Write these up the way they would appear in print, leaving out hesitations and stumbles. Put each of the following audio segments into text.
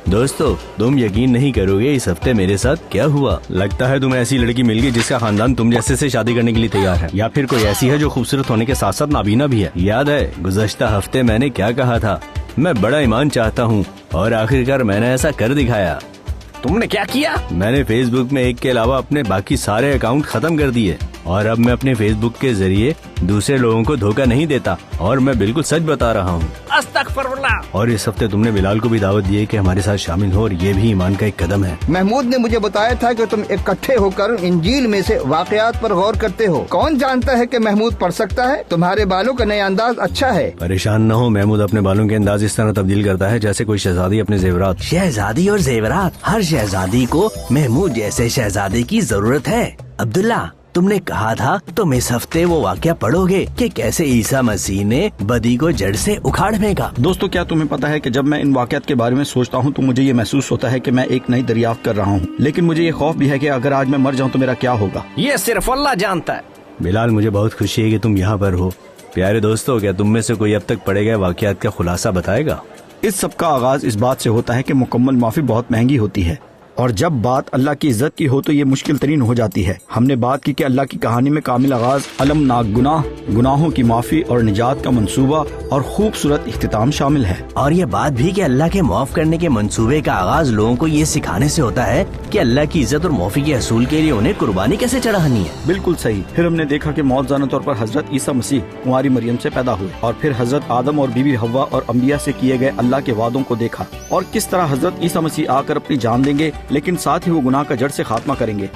दोस्तों तुम यकीन नहीं करोगे इस हफ्ते मेरे साथ क्या हुआ। लगता है तुम्हें ऐसी लड़की मिल गई जिसका खानदान तुम जैसे से शादी करने के लिए तैयार है, या फिर कोई ऐसी है जो खूबसूरत होने के साथ साथ नाबीना भी है। याद है गुज़श्ता हफ्ते मैंने क्या कहा था, मैं बड़ा ईमान चाहता हूँ और आखिरकार मैंने ऐसा कर दिखाया। तुमने क्या किया? मैंने फेसबुक में एक के अलावा अपने बाकी सारे अकाउंट खत्म कर दिए और अब मैं अपने फेसबुक के जरिए दूसरे लोगों को धोखा नहीं देता और मैं बिल्कुल सच बता रहा हूँ। अस्तगफिरुल्लाह। और इस हफ्ते तुमने बिलाल को भी दावत दी है कि हमारे साथ शामिल हो और ये भी ईमान का एक कदम है। महमूद ने मुझे बताया था कि तुम इकट्ठे होकर इंजील में से वाकयात पर गौर करते हो। कौन जानता है कि महमूद पढ़ सकता है। तुम्हारे बालों का नया अंदाज अच्छा है। परेशान न हो, महमूद अपने बालों के अंदाज इस तरह तब्दील करता है जैसे कोई शहजादी अपने जेवरात। शहजादी और जेवरात, हर शहजादी को महमूद जैसे शहजादे की जरूरत है। अब्दुल्ला, तुमने कहा था तुम इस हफ्ते वो वाकया पढ़ोगे कि कैसे ईसा मसीह ने बदी को जड़ से उखाड़ फेंका। दोस्तों, क्या तुम्हें पता है कि जब मैं इन वाकयात के बारे में सोचता हूँ तो मुझे ये महसूस होता है कि मैं एक नई दरियाफ्त कर रहा हूँ, लेकिन मुझे ये खौफ भी है कि अगर आज मैं मर जाऊँ तो मेरा क्या होगा। ये सिर्फ अल्लाह जानता है। बिलाल, मुझे बहुत खुशी है कि तुम यहाँ पर हो। प्यारे दोस्तों, क्या तुम में से कोई अब तक पढ़े गए वाकयात का खुलासा बताएगा? इस सब का आगाज इस बात से होता है कि मुकम्मल माफी बहुत महंगी होती है, और जब बात अल्लाह की इज्जत की हो तो ये मुश्किल तरीन हो जाती है। हमने बात की कि अल्लाह की कहानी में कामिल आगाज, अलमनाक गुनाह, गुनाहों की माफी और निजात का मंसूबा और खूबसूरत इख्तिताम शामिल है। और ये बात भी कि अल्लाह के माफ करने के मंसूबे का आगाज लोगों को ये सिखाने से होता है कि अल्लाह की इज्जत और माफी के हसूल के लिए उन्हें कुर्बानी कैसे चढ़ानी है। बिल्कुल सही। फिर हमने देखा कि मौजूदा तौर पर हजरत ईसा मसीह कुंवारी मरियम से पैदा हुए, और फिर हजरत आदम और बीबी हव्वा और अंबिया से किए गए अल्लाह के वादों को देखा, और किस तरह हजरत ईसा मसीह आकर अपनी जान देंगे लेकिन साथ ही वो गुनाह का जड़ से खात्मा करेंगे।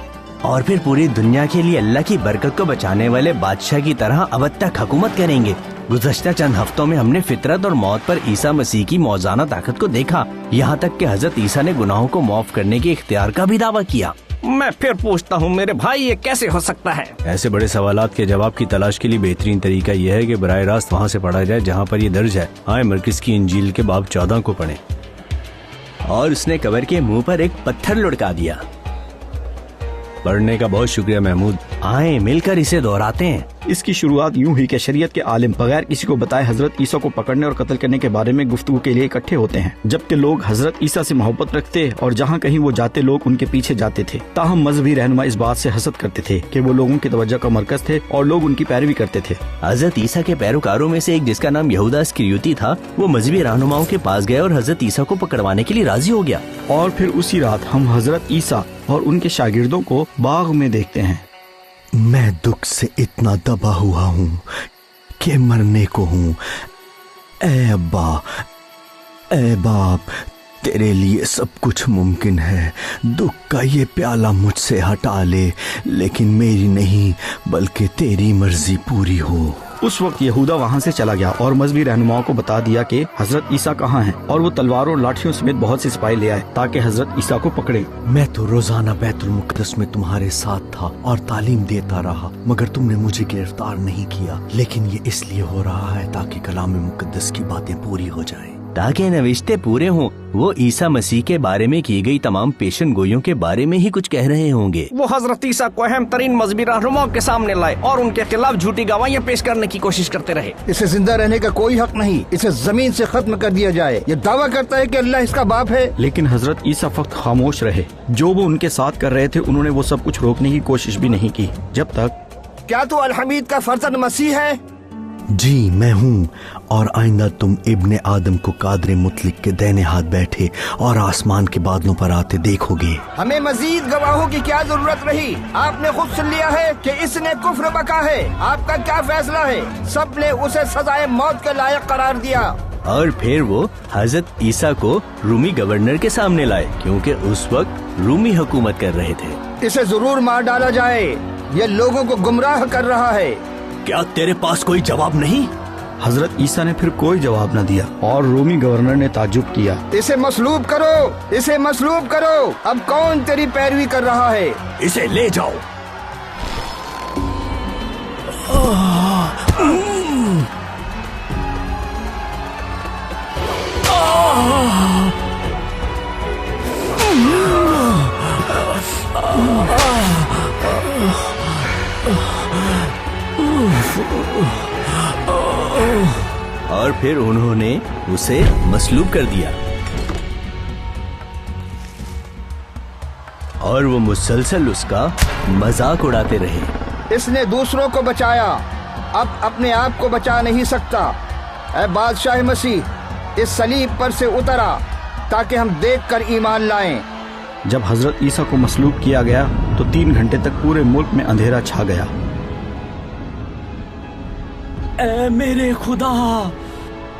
और फिर पूरी दुनिया के लिए अल्लाह की बरकत को बचाने वाले बादशाह की तरह अब तक हुकूमत करेंगे। गुज़श्ता चंद हफ्तों में हमने फितरत और मौत पर ईसा मसीह की मौजाना ताकत को देखा, यहाँ तक कि हजरत ईसा ने गुनाहों को माफ करने के इख्तियार का भी दावा किया। मैं फिर पूछता हूँ मेरे भाई, ये कैसे हो सकता है? ऐसे बड़े सवालात के जवाब की तलाश के लिए बेहतरीन तरीका यह है कि बराह रास्त वहाँ से पढ़ा जाए जहाँ पर ये दर्ज है। आए मरकज की इंजील के बाब 14 को पढ़ें। और उसने कब्र के मुंह पर एक पत्थर लुढ़का दिया। पढ़ने का बहुत शुक्रिया महमूद। आए मिलकर इसे दोहराते हैं। इसकी शुरुआत यूं हुई कि शरीयत के आलिम बगैर किसी को बताए हजरत ईसा को पकड़ने और कत्ल करने के बारे में गुफ्तगू के लिए इकट्ठे होते हैं, जबकि लोग हजरत ईसा से मोहब्बत रखते और जहां कहीं वो जाते लोग उनके पीछे जाते थे। ताहम मजहबी रहनुमा इस बात से हसद करते थे कि वो लोगों की तवज्जो का मरकज थे और लोग उनकी पैरवी करते थे। हजरत ईसा के पैरोकारों में से एक, जिसका नाम यहूदा इस्करियोती था, वो मजहबी रहनुमाओं के पास गया और हजरत ईसा को पकड़वाने के लिए राजी हो गया। और फिर उसी रात हम हजरत ईसा और उनके शागिर्दों को बाग में देखते हैं। मैं दुख से इतना दबा हुआ हूँ कि मरने को हूँ। ऐ अब्बा, ऐ बाप, तेरे लिए सब कुछ मुमकिन है। दुख का ये प्याला मुझसे हटा ले, लेकिन मेरी नहीं बल्कि तेरी मर्जी पूरी हो। उस वक्त यहूदा वहाँ से चला गया और मजहबी रहनुमाओं को बता दिया कि हजरत ईसा कहाँ हैं, और वो तलवारों और लाठियों समेत बहुत से सिपाही ले आए ताकि हजरत ईसा को पकड़े। मैं तो रोजाना बैतुल मुक़द्दस में तुम्हारे साथ था और तालीम देता रहा, मगर तुमने मुझे गिरफ्तार नहीं किया। लेकिन ये इसलिए हो रहा है ताकि कलाम मुक़द्दस की बातें पूरी हो जाएं, ताकि नविश्ते पूरे हों। वो ईसा मसीह के बारे में की गई तमाम पेशन गोइयों के बारे में ही कुछ कह रहे होंगे। वो हजरत ईसा को अहम तरीन मजहबी रहनुमाओं के सामने लाए और उनके खिलाफ झूठी गवाहियां पेश करने की कोशिश करते रहे। इसे जिंदा रहने का कोई हक नहीं, इसे जमीन से खत्म कर दिया जाए। ये दावा करता है कि अल्लाह इसका बाप है। लेकिन हजरत ईसा फक्त खामोश रहे। जो वो उनके साथ कर रहे थे उन्होंने वो सब कुछ रोकने की कोशिश भी नहीं की। जब तक क्या तू अल हमीद का फर्जंद मसीह है? जी मैं हूँ, और आइंदा तुम इब्ने आदम को कादरे मुतलिक के दाहिने हाथ बैठे और आसमान के बादलों पर आते देखोगे। हमें मजीद गवाहों की क्या जरूरत रही? आपने खुद सुन लिया है कि इसने कुफ्र बका है। आपका क्या फैसला है? सब ने उसे सजाए मौत के लायक करार दिया। और फिर वो हजरत ईसा को रूमी गवर्नर के सामने लाए, क्योंकि उस वक्त रूमी हुकूमत कर रहे थे। इसे जरूर मार डाला जाए, ये लोगों को गुमराह कर रहा है। क्या तेरे पास कोई जवाब नहीं? हजरत ईसा ने फिर कोई जवाब न दिया और रोमी गवर्नर ने ताज्जुब किया। इसे मसलूब करो, इसे मसलूब करो। अब कौन तेरी पैरवी कर रहा है? इसे ले जाओ। और फिर उन्होंने उसे मसलूब कर दिया। और वो मुसलसल उसका मजाक उड़ाते रहे। इसने दूसरों को बचाया, अब अपने आप को बचा नहीं सकता। ऐ बादशाह मसीह, इस सलीब पर से उतरा ताकि हम देखकर ईमान लाएं। जब हजरत ईसा को मसलूब किया गया तो 3 घंटे तक पूरे मुल्क में अंधेरा छा गया। ऐ मेरे खुदा,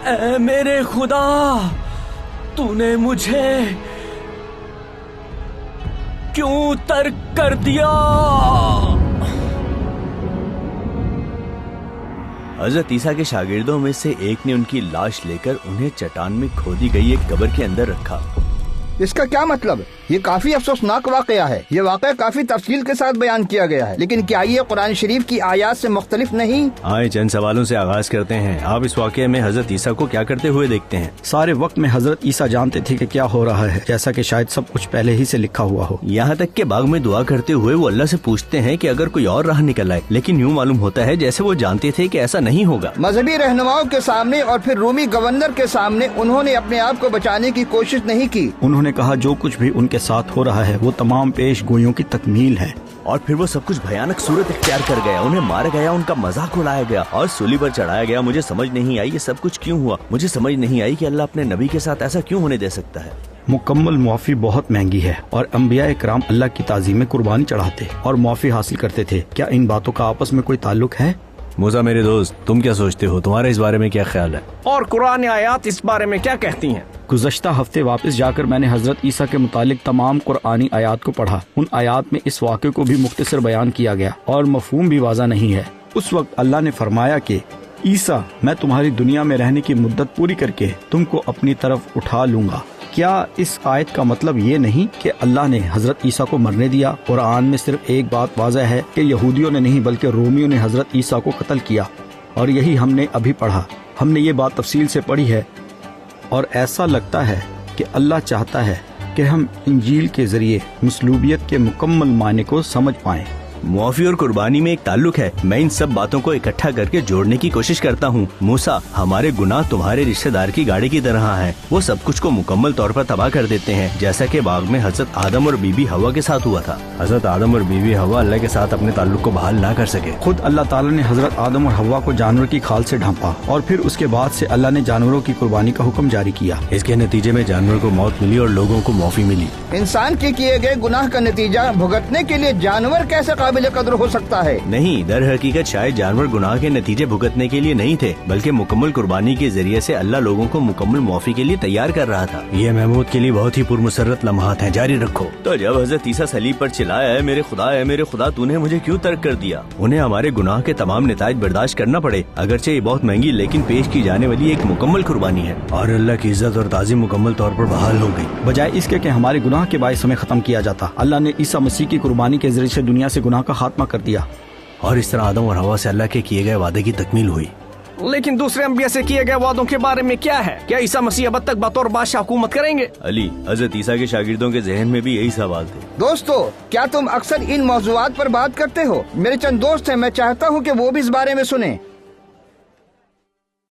ऐ मेरे खुदा, तूने मुझे क्यों तर्क कर दिया? हजरत ईसा के शागिर्दों में से एक ने उनकी लाश लेकर उन्हें चट्टान में खोदी गई एक कब्र के अंदर रखा। इसका क्या मतलब? ये काफी अफसोसनाक वाकया है। ये वाकया काफी तफसील के साथ बयान किया गया है, लेकिन क्या ये कुरान शरीफ की आयात से मुख्तलिफ नहीं? आए चंद सवालों से आगाज करते हैं। आप इस वाकये में हजरत ईसा को क्या करते हुए देखते हैं? सारे वक्त में हजरत ईसा जानते थे कि क्या हो रहा है, जैसा कि शायद सब कुछ पहले ही से लिखा हुआ हो। यहाँ तक के बाग में दुआ करते हुए वो अल्लाह से पूछते हैं कि अगर कोई और राह निकल आए, लेकिन यूँ मालूम होता है जैसे वो जानते थे कि ऐसा नहीं होगा। मजहबी रहनुमाओं के सामने और फिर रूमी गवर्नर के सामने उन्होंने अपने आप को बचाने की कोशिश नहीं की। उन्होंने कहा जो कुछ भी उनके साथ हो रहा है वो तमाम पेश गोइयों की तकमील है। और फिर वो सब कुछ भयानक सूरत इख्तियार कर गया। उन्हें मारा गया, उनका मजाक उड़ाया गया और सूली पर चढ़ाया गया। मुझे समझ नहीं आई ये सब कुछ क्यों हुआ। मुझे समझ नहीं आई कि अल्लाह अपने नबी के साथ ऐसा क्यों होने दे सकता है। मुकम्मल मुआफ़ी बहुत महंगी है और अंबिया इकराम अल्लाह की ताज़ीम में कुर्बानी चढ़ाते और मुआफ़ी हासिल करते थे। क्या इन बातों का आपस में कोई ताल्लुक है? मूसा मेरे दोस्त, तुम क्या सोचते हो? तुम्हारा इस बारे में क्या ख्याल है? और कुरान आयात इस बारे में क्या कहती हैं? गुज़श्ता हफ्ते वापस जाकर मैंने हजरत ईसा के मुतालिक तमाम कुरानी आयात को पढ़ा। उन आयात में इस वाक़े को भी मुख्तसर बयान किया गया और मफहूम भी वाज़ा नहीं है। उस वक्त अल्लाह ने फरमाया कि ईसा, मैं तुम्हारी दुनिया में रहने की मुद्दत पूरी करके तुमको अपनी तरफ उठा लूंगा। क्या इस आयत का मतलब ये नहीं कि अल्लाह ने हजरत ईसा को मरने दिया? कुरान में सिर्फ एक बात वाज़ह है कि यहूदियों ने नहीं बल्कि रोमियों ने हजरत ईसा को कत्ल किया, और यही हमने अभी पढ़ा। हमने ये बात तफसील से पढ़ी है और ऐसा लगता है कि अल्लाह चाहता है कि हम इंजील के जरिए मसलूबियत के मुकम्मल मायने को समझ पाएं। मुआफी और कुर्बानी में एक ताल्लुक है। मैं इन सब बातों को इकट्ठा करके जोड़ने की कोशिश करता हूँ। मूसा, हमारे गुनाह तुम्हारे रिश्तेदार की गाड़ी की तरह हैं। वो सब कुछ को मुकम्मल तौर पर तबाह कर देते हैं, जैसा कि बाग में हजरत आदम और बीबी हवा के साथ हुआ था। हजरत आदम और बीबी हवा अल्लाह के साथ अपने ताल्लुक को बहाल ना कर सके। खुद अल्लाह ताला ने हजरत आदम और हवा को जानवर की खाल से ढांपा और फिर उसके बाद से अल्लाह ने जानवरों की कुर्बानी का हुक्म जारी किया। इसके नतीजे में जानवर को मौत मिली और लोगों को मुआफी मिली। इंसान के किए गए गुनाह का नतीजा भुगतने के लिए जानवर कैसे काबिल कदर हो सकता है? नहीं, दर हकीकत शायद जानवर गुनाह के नतीजे भुगतने के लिए नहीं थे, बल्कि मुकम्मल कुर्बानी के जरिए से अल्लाह लोगों को मुकम्मल मुआफी के लिए तैयार कर रहा था। ये महमूद के लिए बहुत ही पुरमसरत लम्हात हैं, जारी रखो। तो जब हजरत ईसा सलीब पर चिल्लाया, है मेरे खुदा तूने मुझे क्यों तर्क कर दिया, उन्हें हमारे गुनाह के तमाम नताइज बर्दाश्त करना पड़े। अगरचे ये बहुत महंगी लेकिन पेश की जाने वाली एक मुकम्मल कुर्बानी है और अल्लाह की इज्जत और ताज़ीम मुकम्मल तौर पर बहाल हो गई। बजाय इसके कि हमारे गुनाह के बायस हमें खत्म किया जाता, अल्लाह ने ईसा मसीह की कुर्बानी के जरिए से दुनिया से गुनाह का खात्मा कर दिया और इस तरह आदम और हवा से अल्लाह के किए गए वादे की तकमील हुई। लेकिन दूसरे अंबिया से किए गए वादों के बारे में क्या है? क्या ईसा मसीह अब तक बतौर बादशाह हुकूमत करेंगे? अली, हजरत ईसा के शागिर्दों के जहन में भी यही सवाल थे। दोस्तों, क्या तुम अक्सर इन मौजूआत पर बात करते हो? मेरे चंद दोस्त हैं, मैं चाहता हूँ कि वो भी इस बारे में सुने।